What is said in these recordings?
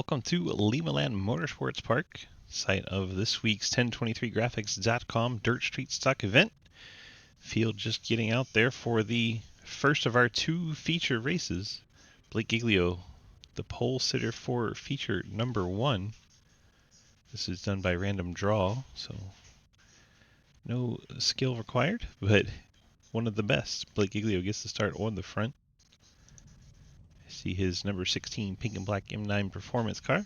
welcome to Limaland Motorsports Park, site of this week's 1023graphics.com Dirt Street Stock event. Field just getting out there for the first of our two feature races. Blake Giglio, the pole sitter for feature number 1. This is done by random draw, so no skill required, but one of the best. Blake Giglio gets to start on the front. See his number 16 pink and black M9 performance car.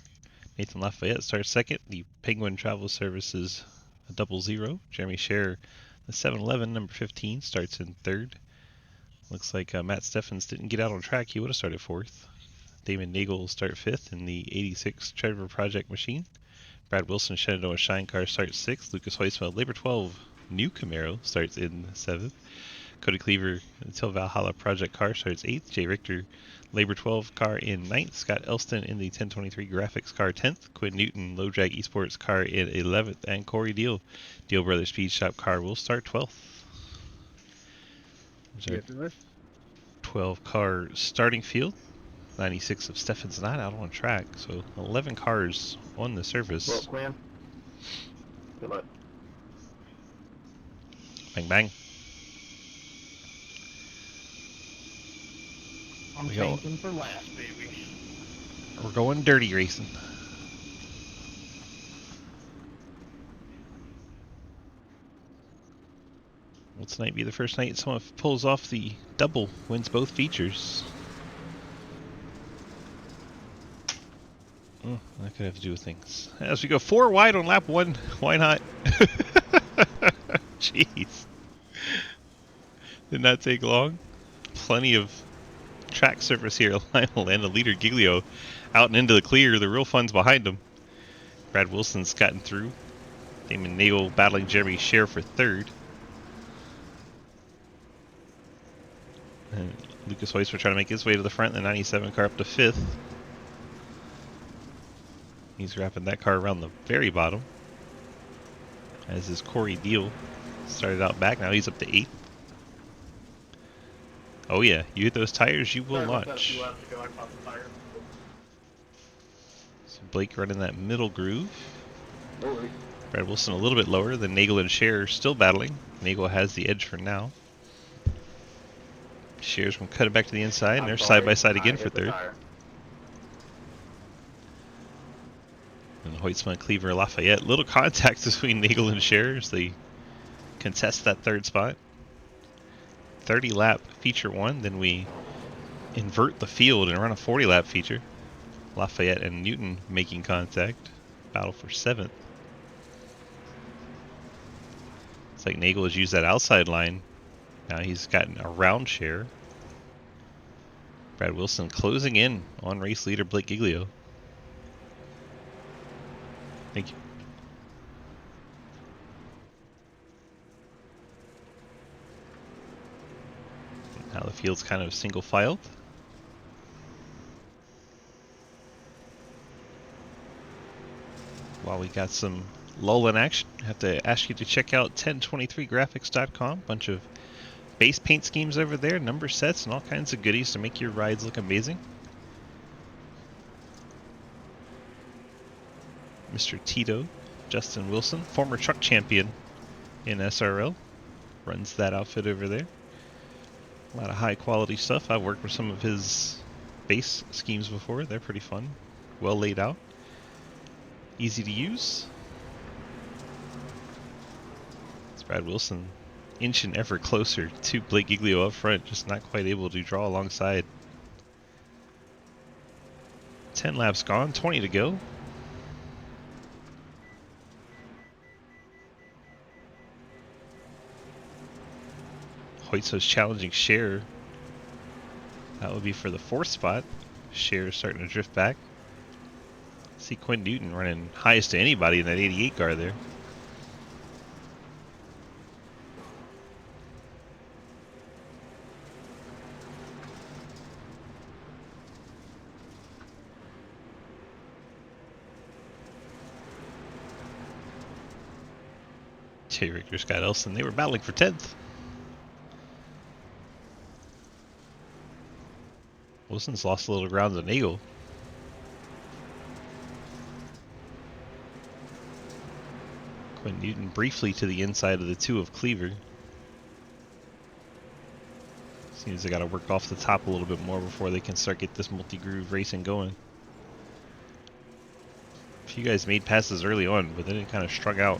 Nathan Lafayette starts second. The Penguin Travel Services a 00. Jeremy Scher, the 711 number 15, starts in third. Looks like Matt Steffens didn't get out on track. He would have started fourth. Damon Nagel will start fifth in the 86 Trevor Project machine. Brad Wilson, Shenandoah Shine car starts sixth. Lucas Heusfeld, Labor 12 new Camaro, starts in seventh. Cody Cleaver, until Valhalla Project car starts 8th. Jay Richter, Labor 12 car in 9th. Scott Elston in the 1023 graphics car 10th. Quinn Newton, Low Drag Esports car in 11th. And Corey Deal, Deal Brothers Speed Shop car will start 12th. There's 12 car starting field. 96 of Steffens not out on track, so 11 cars on the surface. Well, Quinn. Good luck. Bang bang. I'm tanking for last, baby. We're going dirty racing. Will tonight be the first night someone pulls off the double, wins both features? Oh, that could have to do with things. As we go 4 wide on lap 1, why not? Jeez. Did not take long. Plenty of track surface here. Limaland, the leader Giglio out and into the clear. The real fun's behind him. Brad Wilson's gotten through. Damon Nagel battling Jeremy Scher for third. And Lucas Heusfeld trying to make his way to the front. The 97 car up to 5th. He's wrapping that car around the very bottom. As is Corey Deal. Started out back, now he's up to 8th. Oh yeah, you hit those tires, you will launch. So Blake running that middle groove. Brad Wilson a little bit lower than Nagel and Scher, still battling. Nagel has the edge for now. Scher's going to cut it back to the inside, and they're side by side again for third. And Hoytsman, Cleaver, Lafayette. Little contact between Nagel and Scher as they contest that third spot. 30 lap feature 1, then we invert the field and run a 40 lap feature. Lafayette and Newton making contact. Battle for 7th. It's like Nagel has used that outside line. Now he's gotten around Scher. Brad Wilson closing in on race leader Blake Giglio. Thank you. Now the field's kind of single filed. While we got some lull in action, I have to ask you to check out 1023graphics.com. Bunch of base paint schemes over there, number sets, and all kinds of goodies to make your rides look amazing. Mr. Tito, Justin Wilson, former truck champion in SRL, runs that outfit over there. A lot of high quality stuff. I've worked with some of his base schemes before. They're pretty fun. Well laid out. Easy to use. It's Brad Wilson inching ever closer to Blake Giglio up front, just not quite able to draw alongside. 10 laps gone, 20 to go. Hoyt's challenging Scher. That would be for the 4th spot. Scher starting to drift back. See Quinn Newton running highest to anybody in that 88 car there. Jay Richter, Scott Elson, they were battling for 10th. Wilson's lost a little ground to Nagel. Quinn Newton briefly to the inside of the 2 of Cleaver. Seems they got to work off the top a little bit more before they can start get this multi-groove racing going. A few guys made passes early on, but then it kind of struck out.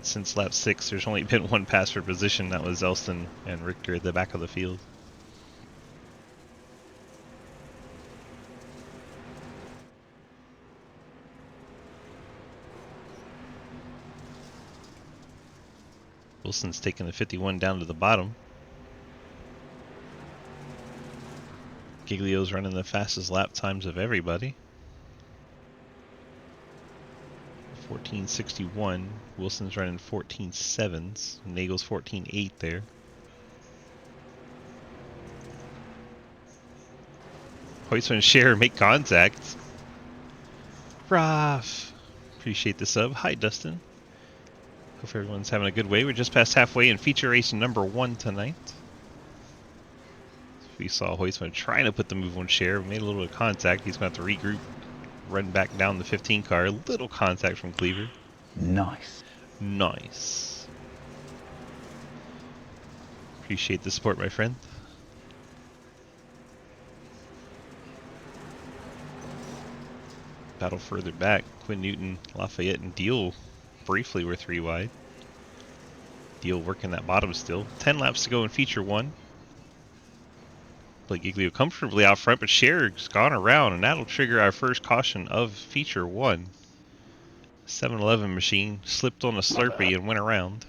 Since lap 6, there's only been 1 pass for position. That was Elston and Richter at the back of the field. Wilson's taking the 51 down to the bottom. Giglio's running the fastest lap times of everybody. 14:61. Wilson's running 14:7s. Nagel's 14:8 there. Hoytsman and Scherer make contact. Rough. Appreciate the sub. Hi, Dustin. Hope everyone's having a good way. We're just past halfway in feature race number 1 tonight. We saw Hoytsman trying to put the move on Scherer. Made a little bit of contact. He's going to have to regroup, run back down the 15 car. Little contact from Cleaver. Nice. Nice. Appreciate the support, my friend. Battle further back. Quinn Newton, Lafayette, and Deal briefly were 3 wide. Deal working that bottom still. 10 laps to go in feature 1. Blake Giglio comfortably out front, but Scherer's gone around, and that'll trigger our first caution of feature 1. 7-Eleven machine slipped on a Slurpee and went around.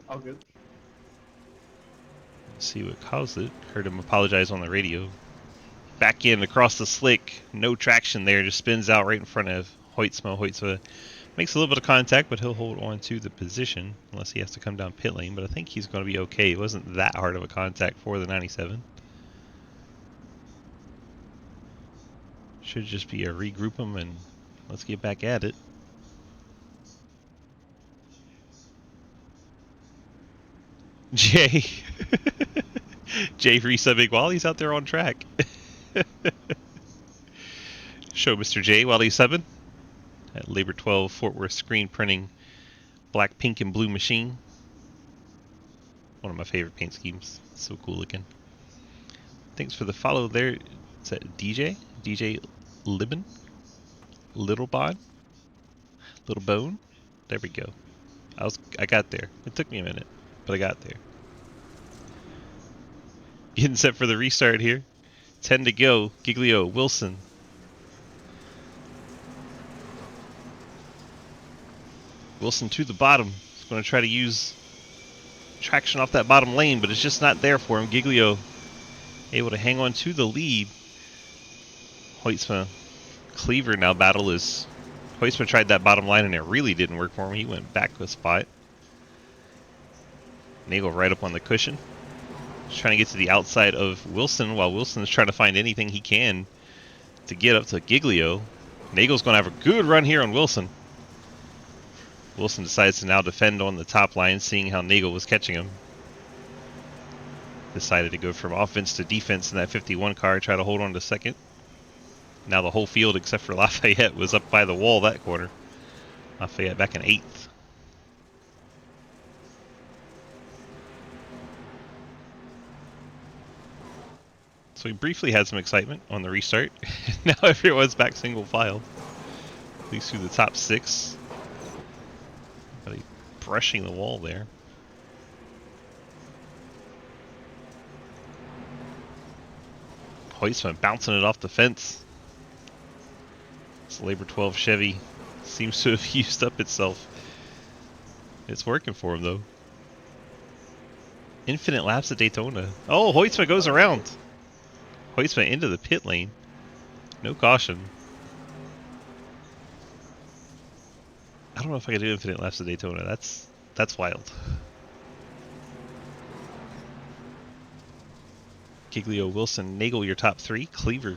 All good. Let's see what caused it. Heard him apologize on the radio. Back in across the slick. No traction there. Just spins out right in front of Hoytsma. Hoytsma makes a little bit of contact, but he'll hold on to the position unless he has to come down pit lane. But I think he's going to be okay. It wasn't that hard of a contact for the 97. Should just be a regroup them and let's get back at it. Jay. Jay resubbing while he's out there on track. Show Mr. J while he's subbing at Labor 12 Fort Worth screen printing black, pink, and blue machine. One of my favorite paint schemes. So cool looking. Thanks for the follow there. Is that DJ? DJ Libin? Little Bod? Little Bone? There we go. I got there. It took me a minute, but I got there. Getting set for the restart here. 10 to go. Giglio, Wilson. Wilson to the bottom. He's going to try to use traction off that bottom lane, but it's just not there for him. Giglio able to hang on to the lead. Hoytsma, Cleaver now battle is... Hoytsma tried that bottom line and it really didn't work for him. He went back a spot. Nagel right up on the cushion. Just trying to get to the outside of Wilson while Wilson's trying to find anything he can to get up to Giglio. Nagel's going to have a good run here on Wilson. Wilson decides to now defend on the top line, seeing how Nagel was catching him. Decided to go from offense to defense in that 51 car, try to hold on to second. Now the whole field except for Lafayette was up by the wall that corner. Lafayette back in 8th. So we briefly had some excitement on the restart. Now everyone's back single file. At least through the top 6. But brushing the wall there. Hoytsman bouncing it off the fence. This Labor 12 Chevy seems to have used up itself. It's working for him though. Infinite laps at Daytona. Oh, Hoytsman goes around. Hoytsman into the pit lane. No caution. I don't know if I can do infinite laps at Daytona. That's wild. Giglio, Wilson, Nagel, your top 3. Cleaver.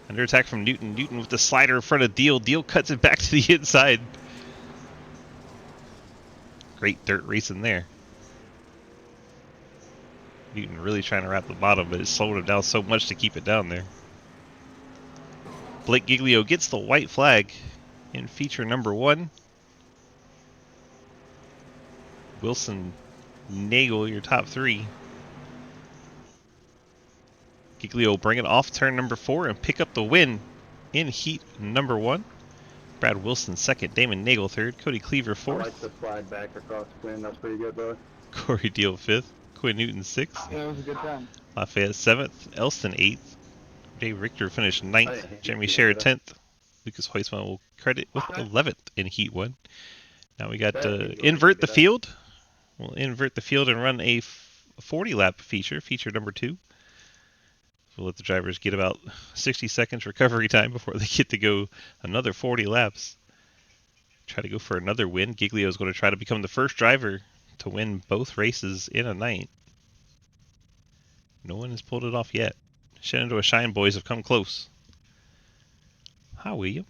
Under attack from Newton. Newton with the slider in front of Deal. Deal cuts it back to the inside. Great dirt racing there. Newton really trying to wrap the bottom, but it's slowing him down so much to keep it down there. Blake Giglio gets the white flag in feature number 1. Wilson, Nagel, your top 3. Giglio bring it off turn number 4 and pick up the win in heat number 1. Brad Wilson second, Damon Nagel third, Cody Cleaver fourth. I like the slide back across the wind. That's pretty good, bro. Corey Deal fifth, Quinn Newton sixth. Yeah, it was a good time. Lafayette seventh, Elston eighth. Dave Richter finished ninth, Jeremy Scherer 10th. Lucas Heusman will credit with 11th in heat 1. Now we got invert the field. We'll invert the field and run a 40 lap feature number 2. We'll let the drivers get about 60 seconds recovery time before they get to go another 40 laps. Try to go for another win. Giglio is going to try to become the first driver to win both races in a night. No one has pulled it off yet. Shenandoah Shine boys have come close. Hi, William.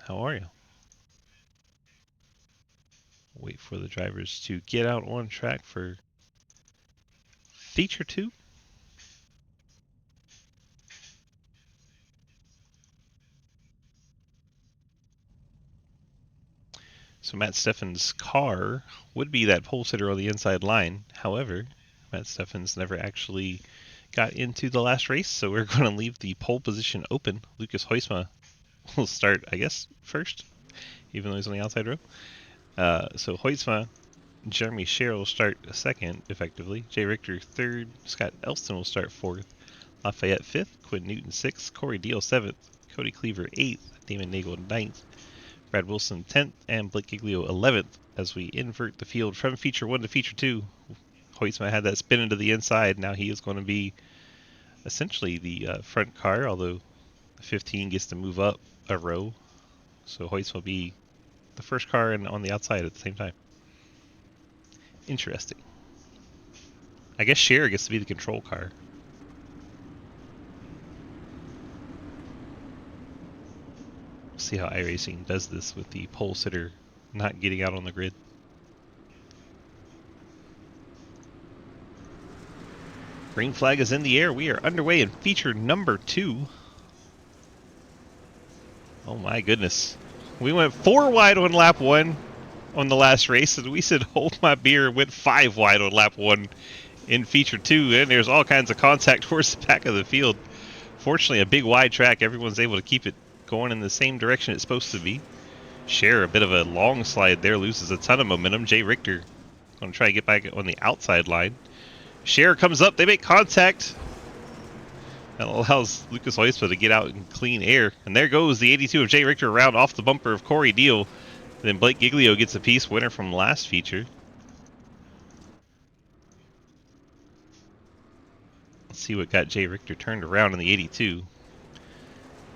How are you? Wait for the drivers to get out on track for feature 2. So Matt Steffens' car would be that pole sitter on the inside line. However, Matt Steffens never actually got into the last race, so we're going to leave the pole position open. Lucas Heusma will start, I guess, first, even though he's on the outside row. So Heusma, Jeremy Scherer will start second, effectively. Jay Richter third. Scott Elston will start fourth. Lafayette fifth. Quinn Newton sixth. Corey Deal seventh. Cody Cleaver eighth. Damon Nagel ninth. Brad Wilson 10th. And Blake Giglio 11th as we invert the field from feature 1 to feature 2. Heusma had that spin into the inside. Now he is going to be essentially the front car, although the 15 gets to move up a row. So Heusma will be the first car and on the outside at the same time. Interesting. I guess Scherer gets to be the control car. See how iRacing does this with the pole sitter not getting out on the grid. Green flag is in the air. We are underway in feature number 2. Oh my goodness. We went 4 wide on lap 1 on the last race, and we said hold my beer, went 5 wide on lap 1 in feature 2, and there's all kinds of contact towards the back of the field. Fortunately, a big wide track, everyone's able to keep it going in the same direction it's supposed to be. Scherer, a bit of a long slide there, loses a ton of momentum. Jay Richter going to try to get back on the outside line. Scherer comes up, they make contact. That allows Lucas Heusma to get out in clean air. And there goes the 82 of Jay Richter around off the bumper of Corey Deal. Then Blake Giglio gets a piece, winner from last feature. Let's see what got Jay Richter turned around in the 82.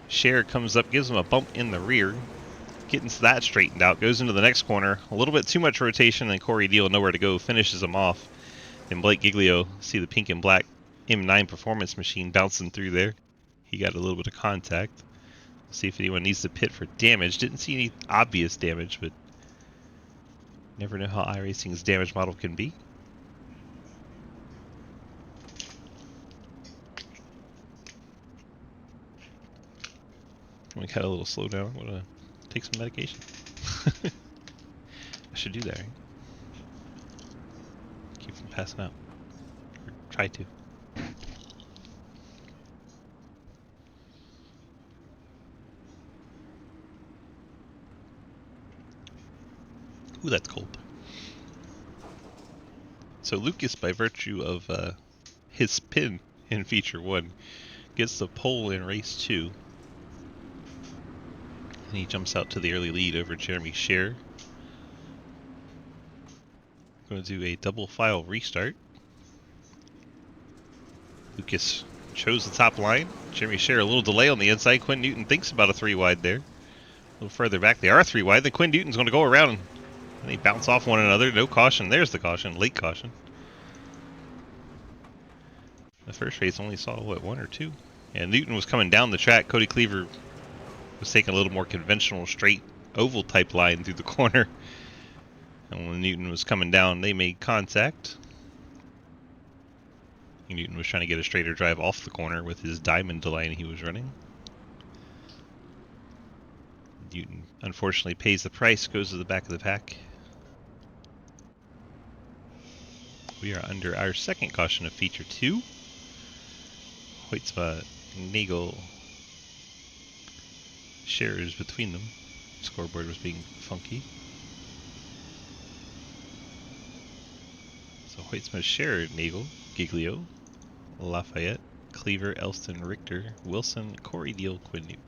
Scherer comes up, gives him a bump in the rear. Getting that straightened out, goes into the next corner. A little bit too much rotation, and Corey Deal nowhere to go, finishes him off. And Blake Giglio, see the pink and black M9 performance machine bouncing through there. He got a little bit of contact. See if anyone needs to pit for damage. Didn't see any obvious damage, but never know how iRacing's damage model can be. We got a little slowdown. I'm gonna take some medication. I should do that, right? Keep from passing out. Or try to. Ooh, that's cold. So Lucas, by virtue of his spin in feature 1, gets the pole in race 2. And he jumps out to the early lead over Jeremy Scherer. Going to do a double file restart. Lucas chose the top line. Jeremy Scherer, a little delay on the inside. Quinn Newton thinks about a 3 wide there. A little further back, they are 3 wide. Then Quinn Newton's going to go around and they bounce off one another. No caution. There's the caution. Late caution. The first race only saw, what, 1 or 2? And Newton was coming down the track. Cody Cleaver was taking a little more conventional, straight, oval type line through the corner. And when Newton was coming down, they made contact. Newton was trying to get a straighter drive off the corner with his diamond line he was running. Newton unfortunately pays the price, goes to the back of the pack. We are under our second caution of feature 2. Hoytsma, Nagel, shares between them. Scoreboard was being funky. So Hoytsma, Scherer, Nagel, Giglio, Lafayette, Cleaver, Elston, Richter, Wilson, Corey Deal, Quinn Newton.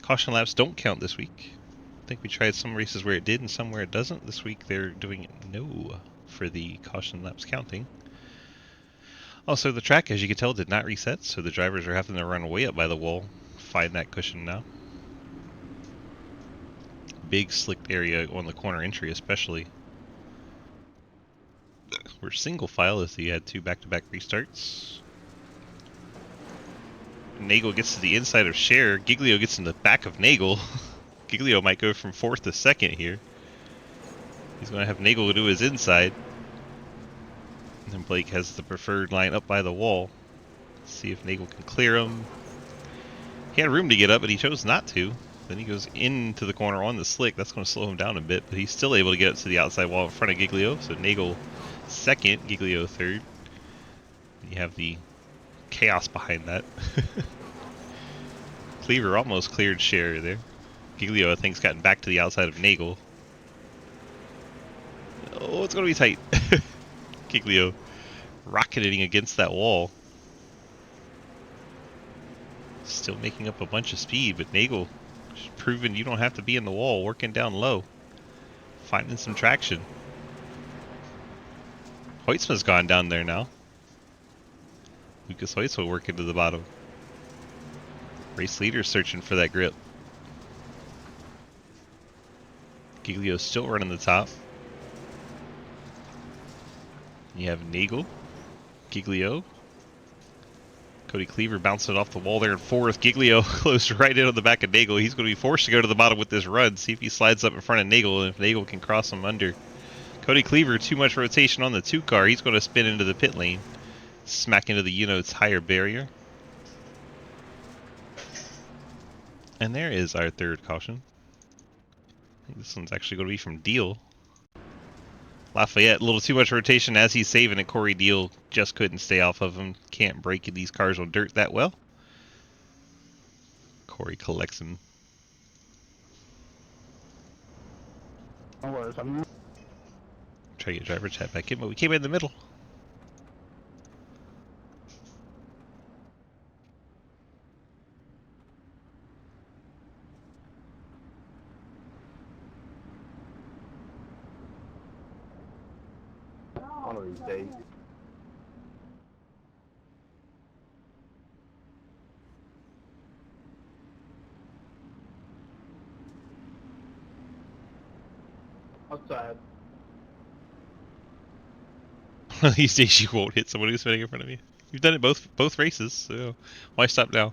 Caution laps don't count this week. I think we tried some races where it did and some where it doesn't. This week they're doing no for the caution laps counting. Also, the track, as you can tell, did not reset, so the drivers are having to run way up by the wall, find that cushion now. Big slicked area on the corner entry especially. We're single file as he had 2 back-to-back restarts. Nagel gets to the inside of Scherer. Giglio gets in the back of Nagel. Giglio might go from 4th to 2nd here. He's going to have Nagel do his inside. And then Blake has the preferred line up by the wall. Let's see if Nagel can clear him. He had room to get up, but he chose not to. Then he goes into the corner on the slick. That's going to slow him down a bit, but he's still able to get up to the outside wall in front of Giglio. So Nagel 2nd, Giglio 3rd. You have the chaos behind that. Cleaver almost cleared Scherer there. Giglio, I think, has gotten back to the outside of Nagel. Oh, it's going to be tight. Giglio rocketing against that wall. Still making up a bunch of speed, but Nagel just proving you don't have to be in the wall, working down low. Finding some traction. Hoytsma's gone down there now. Lucas Hoytsma working to the bottom. Race leader searching for that grip. Giglio still running the top. You have Nagel, Giglio. Cody Cleaver bouncing it off the wall there in 4th. Giglio closed right in on the back of Nagel. He's going to be forced to go to the bottom with this run. See if he slides up in front of Nagel and if Nagel can cross him under. Cody Cleaver, too much rotation on the 2 car. He's going to spin into the pit lane. Smack into the tire barrier. And there is our 3rd caution. I think this one's actually going to be from Deal. Lafayette, a little too much rotation as he's saving it. Corey Deal just couldn't stay off of him. Can't break these cars on dirt that well. Corey collects him. No worries, I'm Try to get driver chat back in, but we came in the middle. one of these days. Outside. One of these days you won't hit someone who's spinning in front of you. You've done it both races, so why stop now?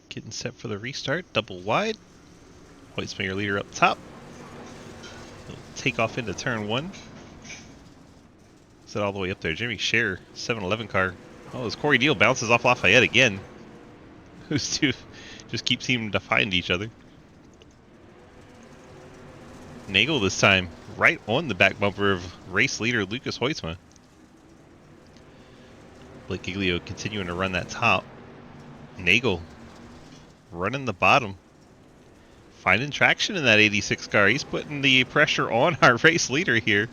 Getting set for the restart, double wide. Hoytsma, your leader up top. He'll take off into turn 1. Set all the way up there. Jimmy Scherer, 7-11 car. Oh, as Corey Deal bounces off Lafayette again. Those two just keep seeming to find each other. Nagel this time, right on the back bumper of race leader Lucas Hoytsma. Blake Giglio continuing to run that top. Nagel running the bottom. Finding traction in that 86 car. He's putting the pressure on our race leader here.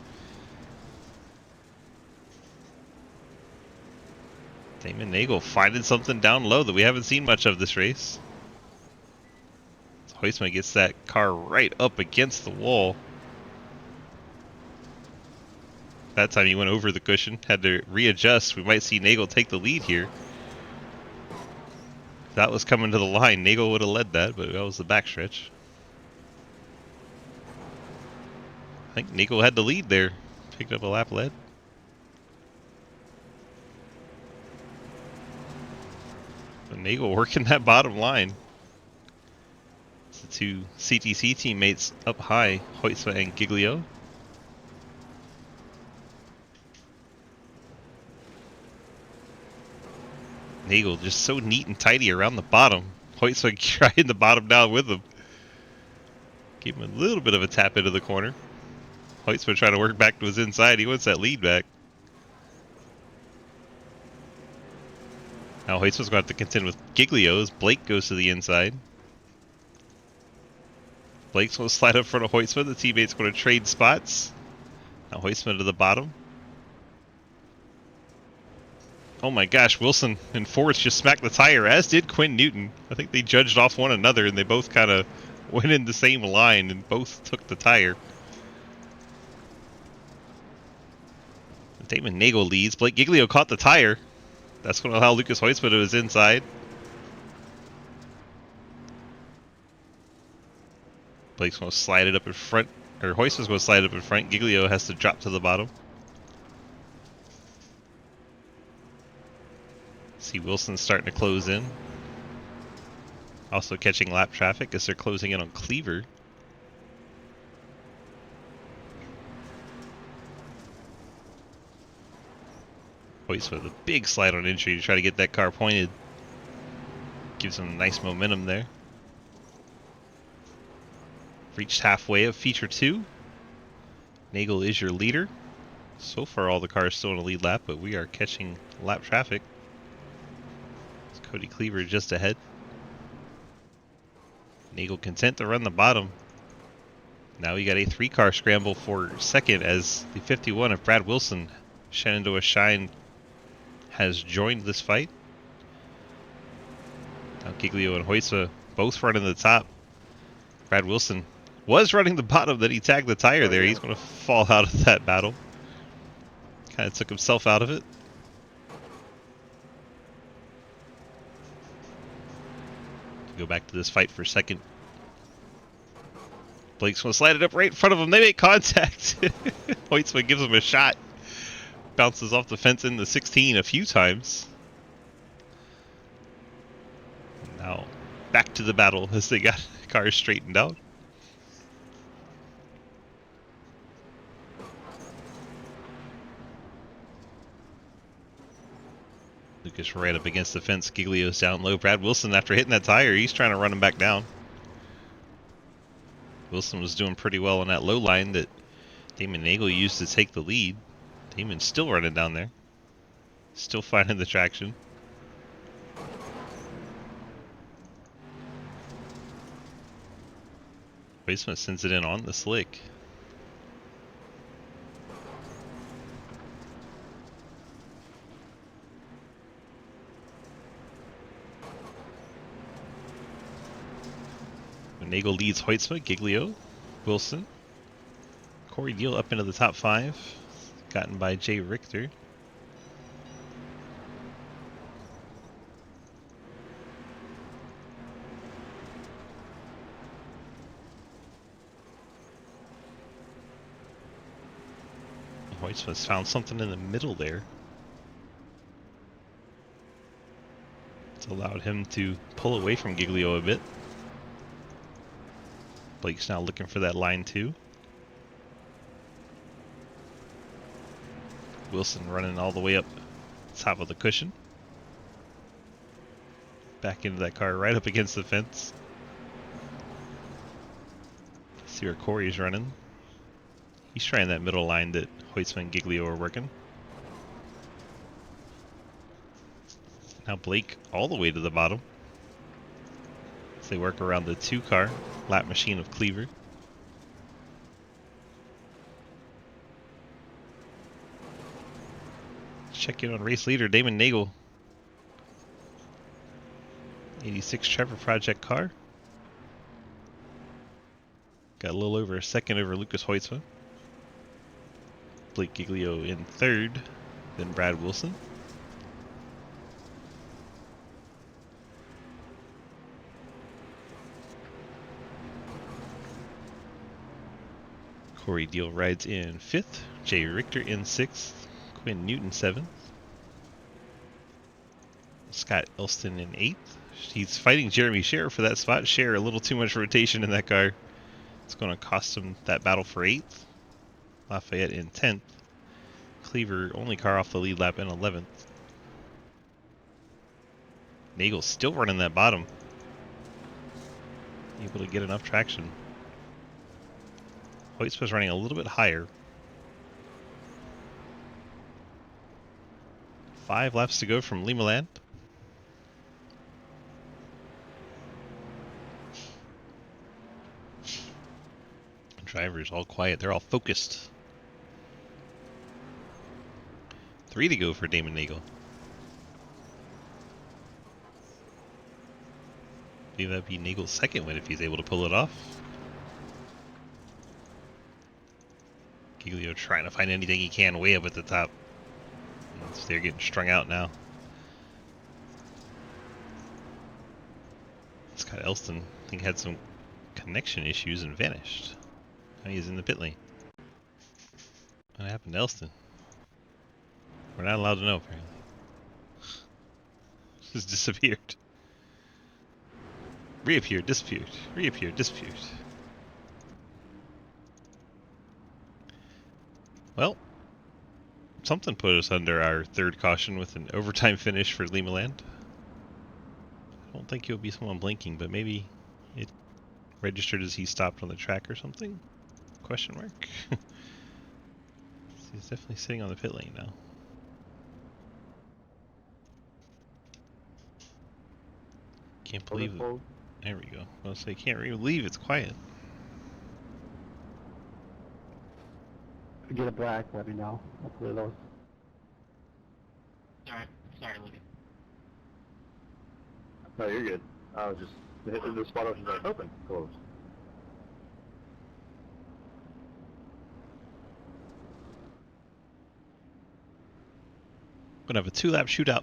Damon Nagel finding something down low that we haven't seen much of this race. So Hoytsma gets that car right up against the wall. That time he went over the cushion, had to readjust. We might see Nagel take the lead here. If that was coming to the line, Nagel would have led that, but that was the backstretch. I think Nagel had the lead there. Picked up a lap lead. But Nagel working that bottom line. It's the 2 CTC teammates up high, Hoytsma and Giglio. Nagel just so neat and tidy around the bottom. Hoytsman trying the bottom down with him. Gave him a little bit of a tap into the corner. Hoytsman trying to work back to his inside. He wants that lead back. Now Hoytsman's going to have to contend with Giglio as Blake goes to the inside. Blake's going to slide up in front of Hoytsman. The teammate's going to trade spots. Now Hoytsman to the bottom. Oh my gosh, Wilson and Forrest just smacked the tire, as did Quinn Newton. I think they judged off one another and they both kind of went in the same line and both took the tire. Damon Nagel leads. Blake Giglio caught the tire. That's going to allow Lucas Hoytsman to his inside. Blake's going to slide it up in front, or Hoytsman's going to slide it up in front. Giglio has to drop to the bottom. See Wilson starting to close in. Also catching lap traffic as they're closing in on Cleaver. Hoytsman with a big slide on entry to try to get that car pointed. Gives him nice momentum there. Reached halfway of feature 2. Nagel is your leader. So far all the cars still in a lead lap, but we are catching lap traffic. Cody Cleaver just ahead. Nagel content to run the bottom. Now we got a 3-car scramble for second as the 51 of Brad Wilson, Shenandoah Shine, has joined this fight. Now Giglio and Hoytsma both running the top. Brad Wilson was running the bottom, then he tagged the tire there. He's going to fall out of that battle. Kind of took himself out of it. Go back to this fight for second. Blake's going to slide it up right in front of him. They make contact. Hoytsman gives him a shot. Bounces off the fence in the 16 a few times. Now back to the battle as they got cars straightened out. Lucas right up against the fence. Giglio's down low. Brad Wilson, after hitting that tire, he's trying to run him back down. Wilson was doing pretty well on that low line that Damon Nagel used to take the lead. Damon's still running down there. Still finding the traction. Hoytsman sends it in on the slick. Nagel leads Hoytsma, Giglio, Wilson. Corey Deal up into the top 5. Gotten by Jay Richter. Hoytsma's found something in the middle there. It's allowed him to pull away from Giglio a bit. Blake's now looking for that line 2. Wilson running all the way up top of the cushion. Back into that car right up against the fence. See where Corey's running. He's trying that middle line that Hoytsman and Giglio are working. Now Blake all the way to the bottom. As they work around the 2-car lap machine of Cleaver. Check in on race leader Damon Nagel. 86 Trevor Project car. Got a little over a second over Lucas Hoytsma. Blake Giglio in 3rd, then Brad Wilson. Corey Deal rides in 5th, Jay Richter in 6th, Quinn Newton 7th, Scott Elston in 8th. He's fighting Jeremy Scherer for that spot. Scherer, a little too much rotation in that car. It's going to cost him that battle for 8th. Lafayette in 10th. Cleaver, only car off the lead lap, in 11th. Nagel's still running that bottom. Able to get enough traction. Hoytspa's running a little bit higher. 5 laps to go from Limaland. Drivers all quiet. They're all focused. 3 to go for Damon Nagel. Maybe that'd be Nagel's second win if he's able to pull it off. Giglio trying to find anything he can way up at the top. They're getting strung out now. Scott Elston, I think, had some connection issues and vanished. Now he's in the pit lane. What happened to Elston? We're not allowed to know, apparently. Just disappeared. Reappeared, disappeared. Reappeared, disappeared. Well, something put us under our third caution with an overtime finish for Limaland. I don't think it would be someone blinking, but maybe it registered as he stopped on the track or something? Question mark. He's definitely sitting on the pit lane now. Can't believe it. There we go. I was say, can't believe it's quiet. If you get a black, let me know. Hopefully those. Sorry, Lucas. No, you're good. I was just the spot was like open, closed. Gonna have a 2-lap shootout.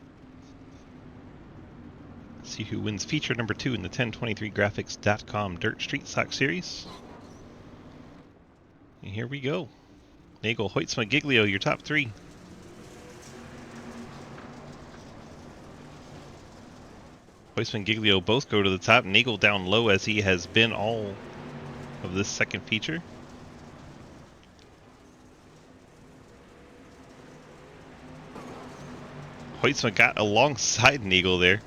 See who wins feature number 2 in the 1023graphics.com Dirt Street Stock Series. And here we go. Nagel, Hoytsma, Giglio, your top 3. Hoytsma and Giglio both go to the top. Nagel down low as he has been all of this second feature. Hoytsma got alongside Nagel there.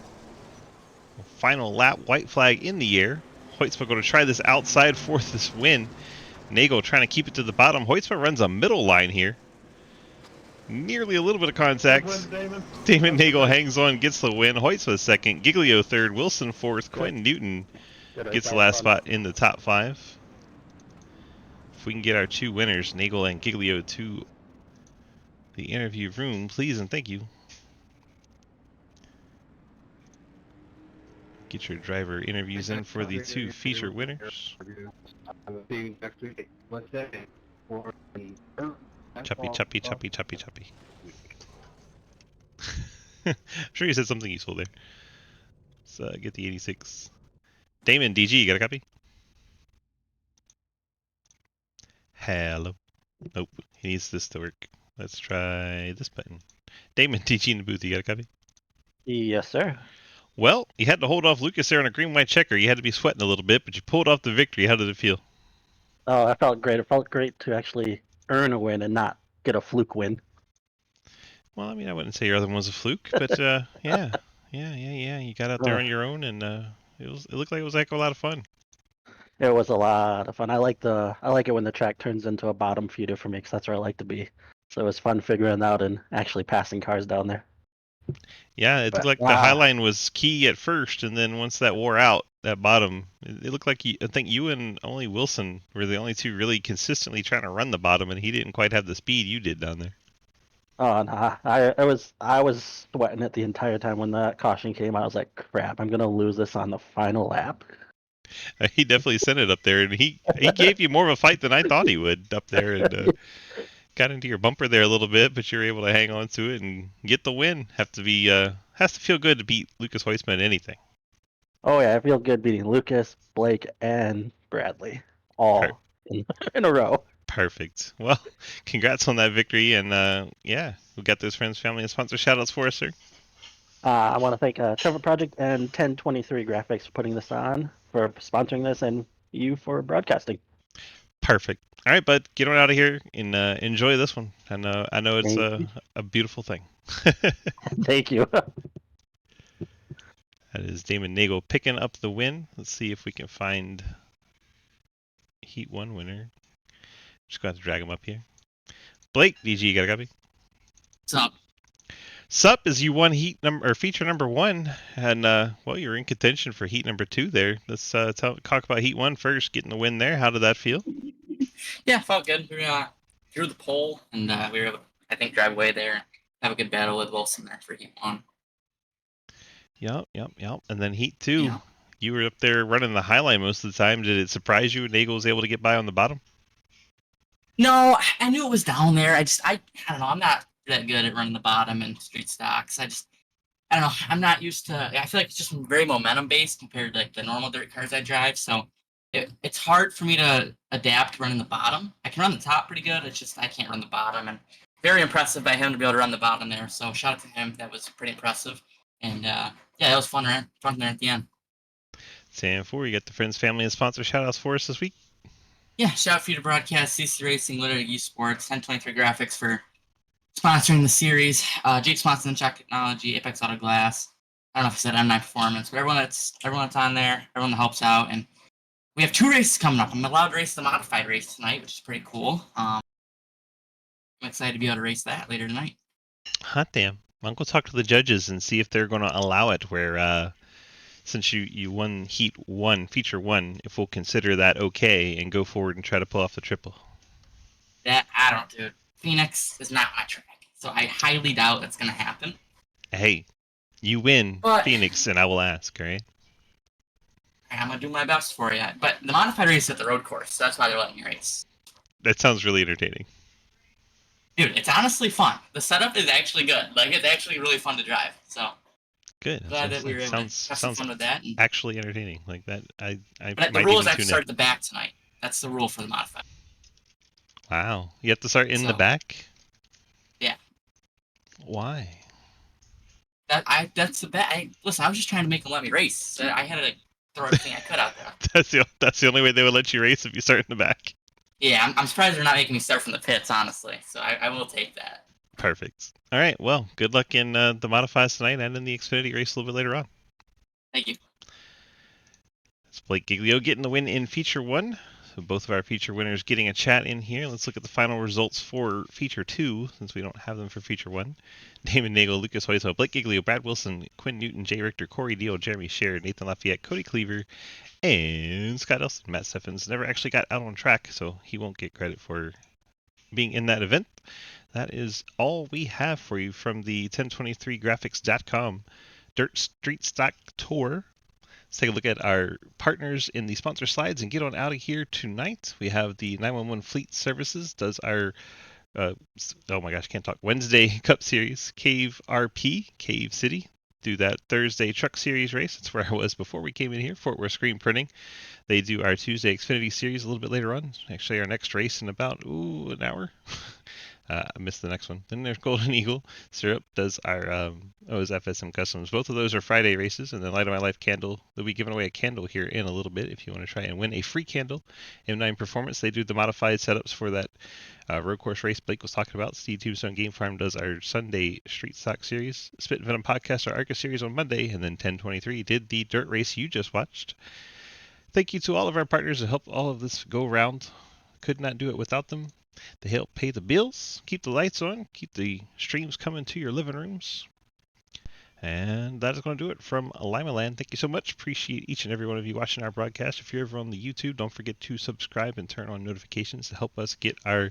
Final lap, white flag in the air. Hoytsma going to try this outside for this win. Nagel trying to keep it to the bottom. Hoytsma runs a middle line here. Nearly a little bit of contact. Damon Nagel hangs on, gets the win. Hoytsma second. Giglio third. Wilson fourth. Quentin Newton gets the last spot in the top 5. If we can get our 2 winners, Nagel and Giglio, to the interview room, please and thank you. Get your driver interviews in for the 2 feature winners. Choppy, choppy, choppy, choppy, choppy. I'm sure you said something useful there. Let's get the 86. Damon, DG, you got a copy? Hello. Nope, he needs this to work. Let's try this button. Damon, DG in the booth, you got a copy? Yes, sir. Well, you had to hold off Lucas there on a green-white checker. You had to be sweating a little bit, but you pulled off the victory. How did it feel? Oh, I felt great. It felt great to actually earn a win and not get a fluke win. Well, I mean, I wouldn't say your other one was a fluke, but yeah. You got out there on your own, and it looked like it was like a lot of fun. It was a lot of fun. I like it when the track turns into a bottom feeder for me, because that's where I like to be. So it was fun figuring out and actually passing cars down there. Yeah, it looked like the high line was key at first, and then once that wore out, that bottom, it looked like I think you and only Wilson were the only 2 really consistently trying to run the bottom, and he didn't quite have the speed you did down there. Oh, no, I was sweating it the entire time when that caution came. I was like, crap, I'm gonna lose this on the final lap. He definitely sent it up there, and he gave you more of a fight than I thought he would up there, and got into your bumper there a little bit, but you're able to hang on to it and get the win. Has to feel good to beat Lucas Hoytsma in anything. Oh yeah, I feel good beating Lucas, Blake, and Bradley all in a row. Perfect. Well, congrats on that victory, and yeah, we got those friends, family, and sponsor shoutouts for us, sir. I want to thank Trevor Project and 1023 Graphics for putting this on, for sponsoring this, and you for broadcasting. Perfect. All right, bud, get on out of here and enjoy this one. And I know it's a beautiful thing. Thank you. That is Damon Nagel picking up the win. Let's see if we can find Heat 1 winner. Just going to have to drag him up here. Blake, DG, you got a copy? What's up? Sup is you won feature number 1, and well, you're in contention for heat number 2 there. Let's talk about heat 1 first, getting the win there. How did that feel? Yeah, felt good. We threw the pole, and we were able to, I think, drive away there, have a good battle with Wilson there for heat 1. Yep. And then heat 2, Yeah. you were up there running the highline most of the time. Did it surprise you Nagel was able to get by on the bottom? No, I knew it was down there. I don't know. I'm not that good at running the bottom in street stocks. I don't know. I'm not used to. I feel like it's just very momentum based compared to like the normal dirt cars I drive. So it's hard for me to adapt running the bottom. I can run the top pretty good. It's just I can't run the bottom. And very impressive by him to be able to run the bottom there. So shout out to him. That was pretty impressive. And yeah, it was fun there at the end. Sam 4, you got the friends, family, and sponsor shout outs for us this week? Yeah, shout out for you to broadcast, CC Racing, Literally Esports, 1023 Graphics for sponsoring the series. Jake Swanson and Check Technology, Apex Auto Glass. I don't know if I said M9 Performance, but everyone that's on there, everyone that helps out. And we have 2 races coming up. I'm allowed to race the modified race tonight, which is pretty cool. I'm excited to be able to race that later tonight. Hot damn. I'll go talk to the judges and see if they're going to allow it where, since you won Heat 1, Feature 1, if we'll consider that okay and go forward and try to pull off the triple. That, I don't, dude. Phoenix is not my track, so I highly doubt that's going to happen. Hey, you win Phoenix, and I will ask, all right? I'm going to do my best for you. But the modified race is at the road course, so that's why they're letting me race. That sounds really entertaining. Dude, it's honestly fun. The setup is actually good. Like, it's actually really fun to drive. So good. Glad that we were able to have some fun with that. Actually entertaining. Like that, but the rule is I have to start at the back tonight. That's the rule for the modified. Wow, you have to start in the back. Yeah. Why? That's the bet. Listen, I was just trying to make them let me race. So I had to throw everything I could out there. That's the only way they would let you race if you start in the back. Yeah, I'm surprised they're not making me start from the pits, honestly. So I will take that. Perfect. All right. Well, good luck in the modifieds tonight and in the Xfinity race a little bit later on. Thank you. It's Blake Giglio getting the win in Feature 1. So both of our feature winners getting a chat in here. Let's look at the final results for Feature 2, since we don't have them for Feature 1. Damon Nagel, Lucas Hoyto, Blake Giglio, Brad Wilson, Quinn Newton, Jay Richter, Corey Deal, Jeremy Sher, Nathan Lafayette, Cody Cleaver, and Scott Elson. Matt Steffens never actually got out on track, so he won't get credit for being in that event. That is all we have for you from the 1023graphics.com Dirt Street Stock Tour. Let's take a look at our partners in the sponsor slides and get on out of here tonight. We have the 911 Fleet Services does our oh my gosh, can't talk. Wednesday Cup Series, Cave RP, Cave City. Do that Thursday Truck Series race. That's where I was before we came in here. Fort Worth Screen Printing. They do our Tuesday Xfinity Series a little bit later on. Actually, our next race in about an hour. I missed the next one. Then there's Golden Eagle. Syrup does our is FSM Customs. Both of those are Friday races. And then Light of My Life Candle. They'll be giving away a candle here in a little bit if you want to try and win a free candle. M9 Performance, they do the modified setups for that road course race Blake was talking about. Steve Tombstone Game Farm does our Sunday Street Stock Series. Spit and Venom Podcast, our ARCA Series on Monday. And then 1023 did the dirt race you just watched. Thank you to all of our partners who helped all of this go around. Could not do it without them. They help pay the bills, keep the lights on, keep the streams coming to your living rooms. And that is going to do it from Limaland. Thank you so much. Appreciate each and every one of you watching our broadcast. If you're ever on the YouTube, don't forget to subscribe and turn on notifications to help us get our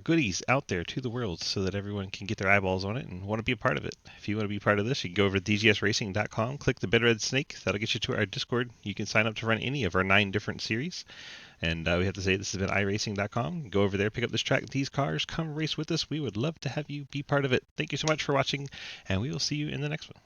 goodies out there to the world so that everyone can get their eyeballs on it and want to be a part of it. If you want to be part of this, you can go over to dgsracing.com, click the Bed Red Snake. That'll get you to our Discord. You can sign up to run any of our 9 different series. And we have to say this has been iRacing.com. Go over there, pick up this track, these cars, come race with us. We would love to have you be part of it. Thank you so much for watching, and we will see you in the next one.